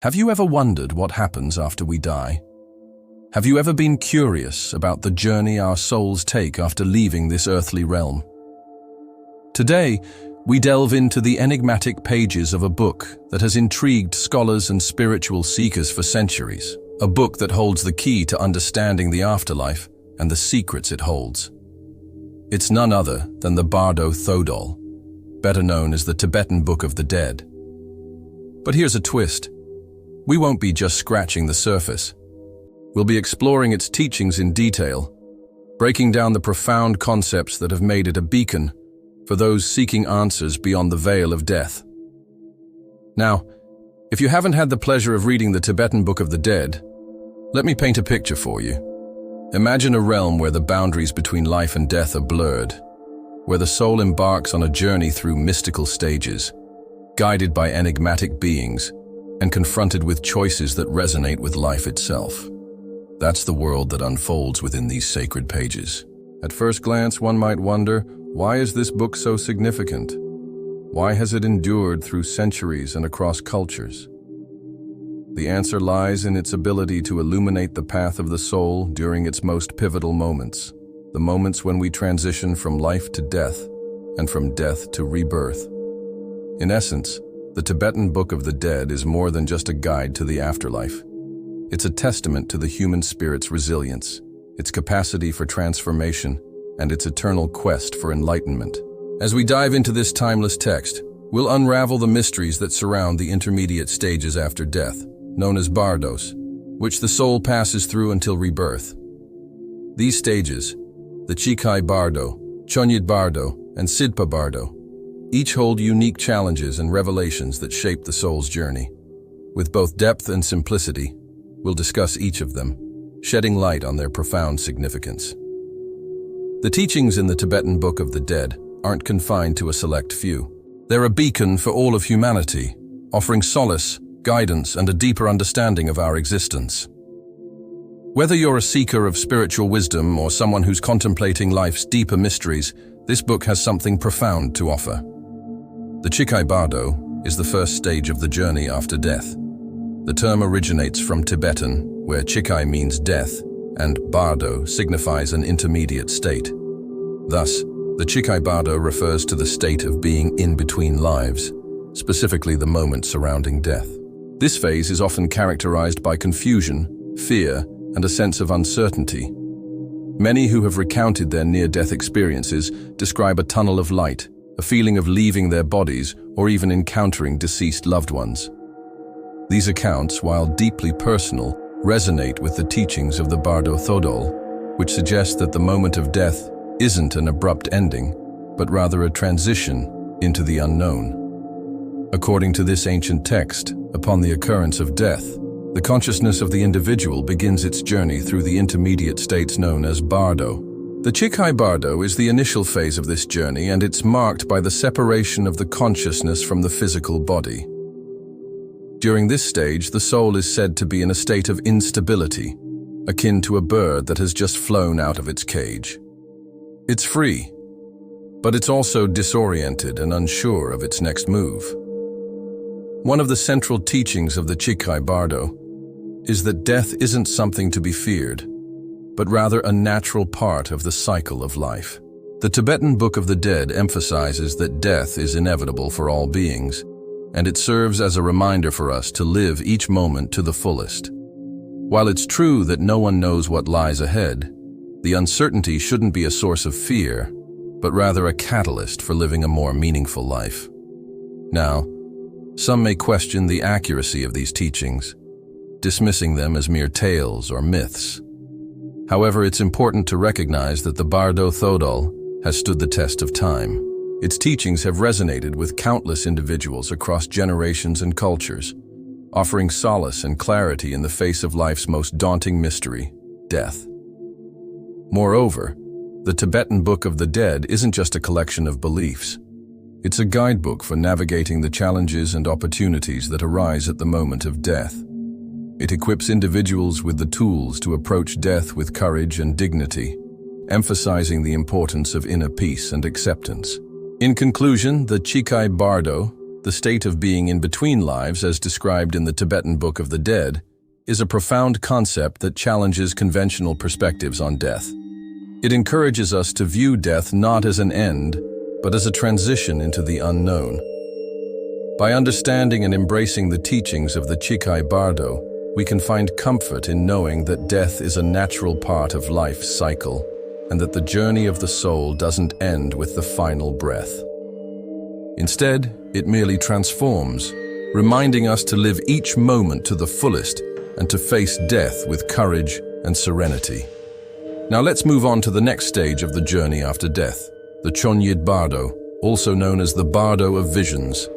Have you ever wondered what happens after we die? Have you ever been curious about the journey our souls take after leaving this earthly realm? Today, we delve into the enigmatic pages of a book that has intrigued scholars and spiritual seekers for centuries, a book that holds the key to understanding the afterlife and the secrets it holds. It's none other than the Bardo Thodol, better known as the Tibetan Book of the Dead. But here's a twist. We won't be just scratching the surface. We'll be exploring its teachings in detail, breaking down the profound concepts that have made it a beacon for those seeking answers beyond the veil of death. Now, if you haven't had the pleasure of reading the Tibetan Book of the Dead, let me paint a picture for you. Imagine a realm where the boundaries between life and death are blurred, where the soul embarks on a journey through mystical stages, guided by enigmatic beings, and confronted with choices that resonate with life itself. That's the world that unfolds within these sacred pages. At first glance, one might wonder, why is this book so significant? Why has it endured through centuries and across cultures? The answer lies in its ability to illuminate the path of the soul during its most pivotal moments, the moments when we transition from life to death and from death to rebirth. In essence, the Tibetan Book of the Dead is more than just a guide to the afterlife. It's a testament to the human spirit's resilience, its capacity for transformation, and its eternal quest for enlightenment. As we dive into this timeless text, we'll unravel the mysteries that surround the intermediate stages after death, known as bardos, which the soul passes through until rebirth. These stages, the Chikai Bardo, Chonyid Bardo, and Sidpa Bardo, each hold unique challenges and revelations that shape the soul's journey. With both depth and simplicity, we'll discuss each of them, shedding light on their profound significance. The teachings in the Tibetan Book of the Dead aren't confined to a select few. They're a beacon for all of humanity, offering solace, guidance, and a deeper understanding of our existence. Whether you're a seeker of spiritual wisdom or someone who's contemplating life's deeper mysteries, this book has something profound to offer. The Chikai Bardo is the first stage of the journey after death. The term originates from Tibetan, where Chikai means death, and Bardo signifies an intermediate state. Thus, the Chikai Bardo refers to the state of being in between lives, specifically the moment surrounding death. This phase is often characterized by confusion, fear, and a sense of uncertainty. Many who have recounted their near-death experiences describe a tunnel of light, a feeling of leaving their bodies or even encountering deceased loved ones. These accounts, while deeply personal, resonate with the teachings of the Bardo Thodol, which suggests that the moment of death isn't an abrupt ending, but rather a transition into the unknown. According to this ancient text, upon the occurrence of death, the consciousness of the individual begins its journey through the intermediate states known as Bardo. The Chikai Bardo is the initial phase of this journey, and it's marked by the separation of the consciousness from the physical body. During this stage, the soul is said to be in a state of instability, akin to a bird that has just flown out of its cage. It's free, but it's also disoriented and unsure of its next move. One of the central teachings of the Chikai Bardo is that death isn't something to be feared, but rather a natural part of the cycle of life. The Tibetan Book of the Dead emphasizes that death is inevitable for all beings, and it serves as a reminder for us to live each moment to the fullest. While it's true that no one knows what lies ahead, the uncertainty shouldn't be a source of fear, but rather a catalyst for living a more meaningful life. Now, some may question the accuracy of these teachings, dismissing them as mere tales or myths. However, it's important to recognize that the Bardo Thodol has stood the test of time. Its teachings have resonated with countless individuals across generations and cultures, offering solace and clarity in the face of life's most daunting mystery, death. Moreover, the Tibetan Book of the Dead isn't just a collection of beliefs. It's a guidebook for navigating the challenges and opportunities that arise at the moment of death. It equips individuals with the tools to approach death with courage and dignity, emphasizing the importance of inner peace and acceptance. In conclusion, the Chikai Bardo The state of being in between lives, as described in the Tibetan Book of the Dead, is a profound concept that challenges conventional perspectives on death. It encourages us to view death not as an end, but as a transition into the unknown. By understanding and embracing the teachings of the Chikai Bardo, we can find comfort in knowing that death is a natural part of life's cycle, and that the journey of the soul doesn't end with the final breath. Instead, it merely transforms, reminding us to live each moment to the fullest and to face death with courage and serenity. Now let's move on to the next stage of the journey after death, the Chonyid Bardo, also known as the Bardo of Visions.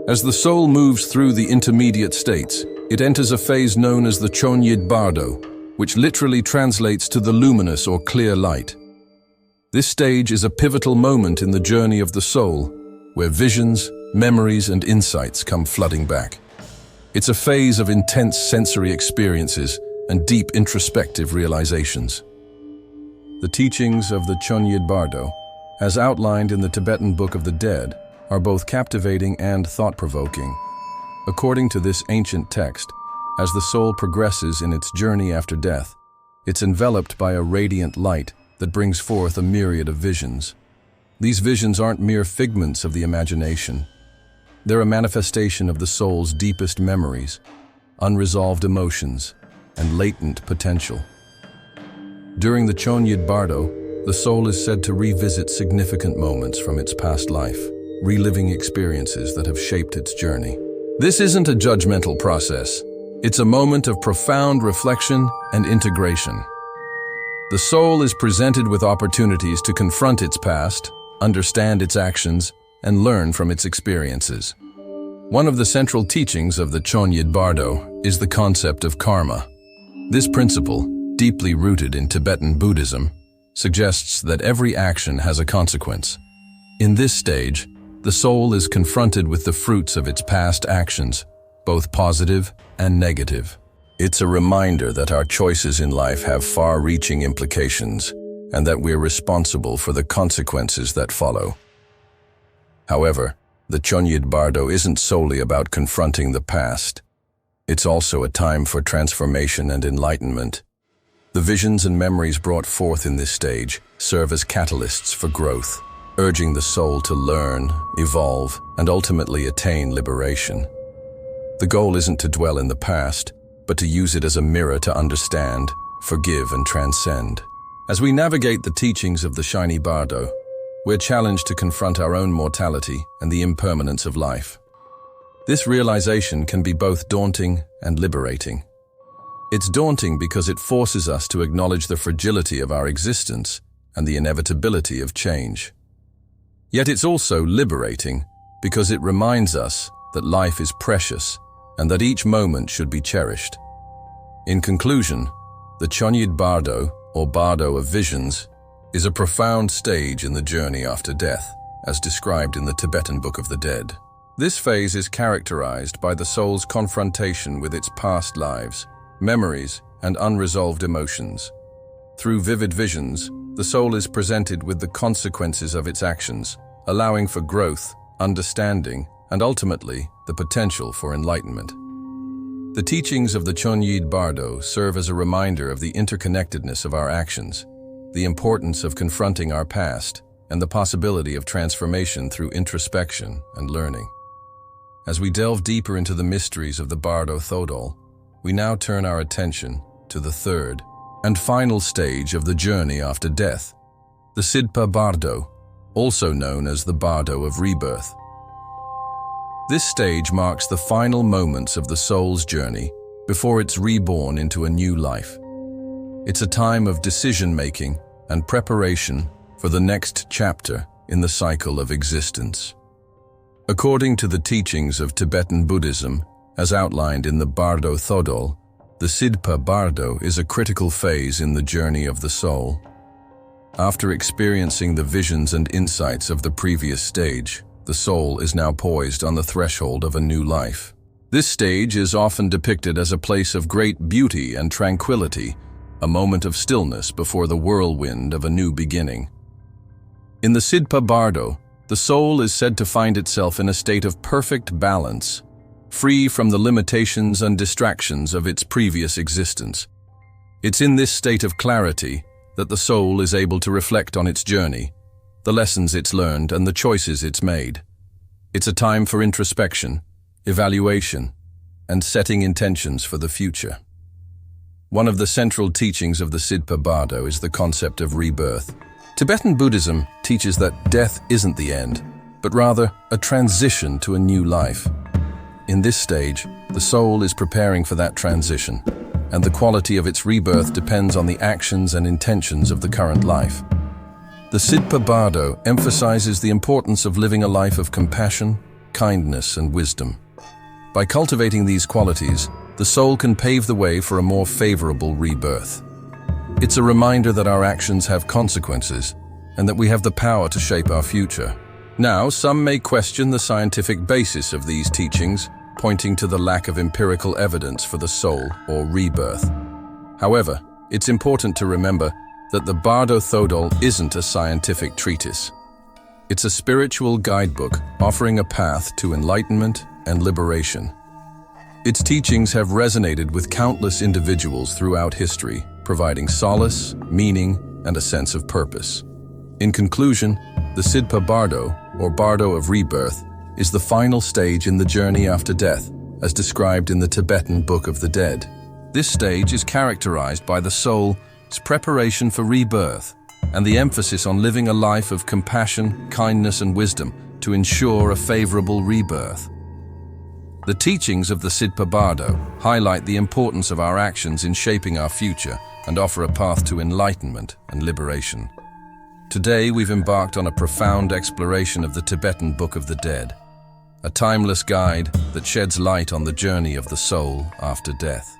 As the soul moves through the intermediate states, it enters a phase known as the Chonyid Bardo, which literally translates to the luminous or clear light. This stage is a pivotal moment in the journey of the soul, where visions, memories, and insights come flooding back. It's a phase of intense sensory experiences and deep introspective realizations. The teachings of the Chonyid Bardo, as outlined in the Tibetan Book of the Dead, are both captivating and thought-provoking. According to this ancient text, as the soul progresses in its journey after death, it's enveloped by a radiant light that brings forth a myriad of visions. These visions aren't mere figments of the imagination. They're a manifestation of the soul's deepest memories, unresolved emotions, and latent potential. During the Chonyid Bardo, the soul is said to revisit significant moments from its past life, reliving experiences that have shaped its journey. This isn't a judgmental process. It's a moment of profound reflection and integration. The soul is presented with opportunities to confront its past, understand its actions, and learn from its experiences. One of the central teachings of the Chonyid Bardo is the concept of karma. This principle, deeply rooted in Tibetan Buddhism, suggests that every action has a consequence. In this stage, the soul is confronted with the fruits of its past actions, both positive and negative. It's a reminder that our choices in life have far-reaching implications and that we're responsible for the consequences that follow. However, the Chonyid Bardo isn't solely about confronting the past. It's also a time for transformation and enlightenment. The visions and memories brought forth in this stage serve as catalysts for growth, urging the soul to learn, evolve, and ultimately attain liberation. The goal isn't to dwell in the past, but to use it as a mirror to understand, forgive, and transcend. As we navigate the teachings of the Shiny Bardo, we're challenged to confront our own mortality and the impermanence of life. This realization can be both daunting and liberating. It's daunting because it forces us to acknowledge the fragility of our existence and the inevitability of change. Yet it's also liberating because it reminds us that life is precious and that each moment should be cherished. In conclusion, the Chonyid Bardo, or Bardo of Visions, is a profound stage in the journey after death, as described in the Tibetan Book of the Dead. This phase is characterized by the soul's confrontation with its past lives, memories, and unresolved emotions. Through vivid visions, the soul is presented with the consequences of its actions, allowing for growth, understanding, and ultimately, the potential for enlightenment. The teachings of the Chonyid Bardo serve as a reminder of the interconnectedness of our actions, the importance of confronting our past, and the possibility of transformation through introspection and learning. As we delve deeper into the mysteries of the Bardo Thodol, we now turn our attention to the third and final stage of the journey after death, the Sidpa Bardo, also known as the Bardo of Rebirth. This stage marks the final moments of the soul's journey before it's reborn into a new life. It's a time of decision-making and preparation for the next chapter in the cycle of existence. According to the teachings of Tibetan Buddhism, as outlined in the Bardo Thodol, the Sidpa Bardo is a critical phase in the journey of the soul. After experiencing the visions and insights of the previous stage, the soul is now poised on the threshold of a new life. This stage is often depicted as a place of great beauty and tranquility, a moment of stillness before the whirlwind of a new beginning. In the Sidpa Bardo, the soul is said to find itself in a state of perfect balance, free from the limitations and distractions of its previous existence. It's in this state of clarity that the soul is able to reflect on its journey, the lessons it's learned, and the choices it's made. It's a time for introspection, evaluation, and setting intentions for the future. One of the central teachings of the Sidpa Bardo is the concept of rebirth. Tibetan Buddhism teaches that death isn't the end, but rather a transition to a new life. In this stage, the soul is preparing for that transition, and the quality of its rebirth depends on the actions and intentions of the current life. The Sidpa Bardo emphasizes the importance of living a life of compassion, kindness, and wisdom. By cultivating these qualities, the soul can pave the way for a more favorable rebirth. It's a reminder that our actions have consequences, and that we have the power to shape our future. Now, some may question the scientific basis of these teachings, pointing to the lack of empirical evidence for the soul or rebirth. However, it's important to remember that the Bardo Thodol isn't a scientific treatise. It's a spiritual guidebook offering a path to enlightenment and liberation. Its teachings have resonated with countless individuals throughout history, providing solace, meaning, and a sense of purpose. In conclusion, the Sidpa Bardo, or Bardo of Rebirth, is the final stage in the journey after death, as described in the Tibetan Book of the Dead. This stage is characterized by the soul's preparation for rebirth and the emphasis on living a life of compassion, kindness, and wisdom to ensure a favorable rebirth. The teachings of the Sidpa Bardo highlight the importance of our actions in shaping our future and offer a path to enlightenment and liberation. Today, we've embarked on a profound exploration of the Tibetan Book of the Dead, a timeless guide that sheds light on the journey of the soul after death.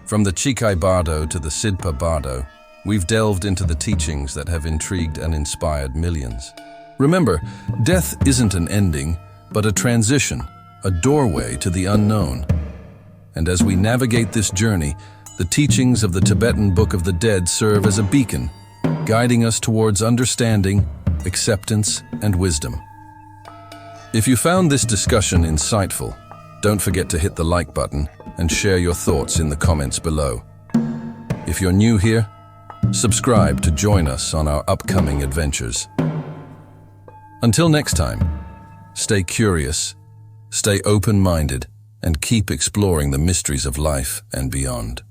From the Chikai Bardo to the Sidpa Bardo, we've delved into the teachings that have intrigued and inspired millions. Remember, death isn't an ending, but a transition, a doorway to the unknown. And as we navigate this journey, the teachings of the Tibetan Book of the Dead serve as a beacon, guiding us towards understanding, acceptance, and wisdom. If you found this discussion insightful, don't forget to hit the like button and share your thoughts in the comments below. If you're new here, subscribe to join us on our upcoming adventures. Until next time, stay curious, stay open-minded, and keep exploring the mysteries of life and beyond.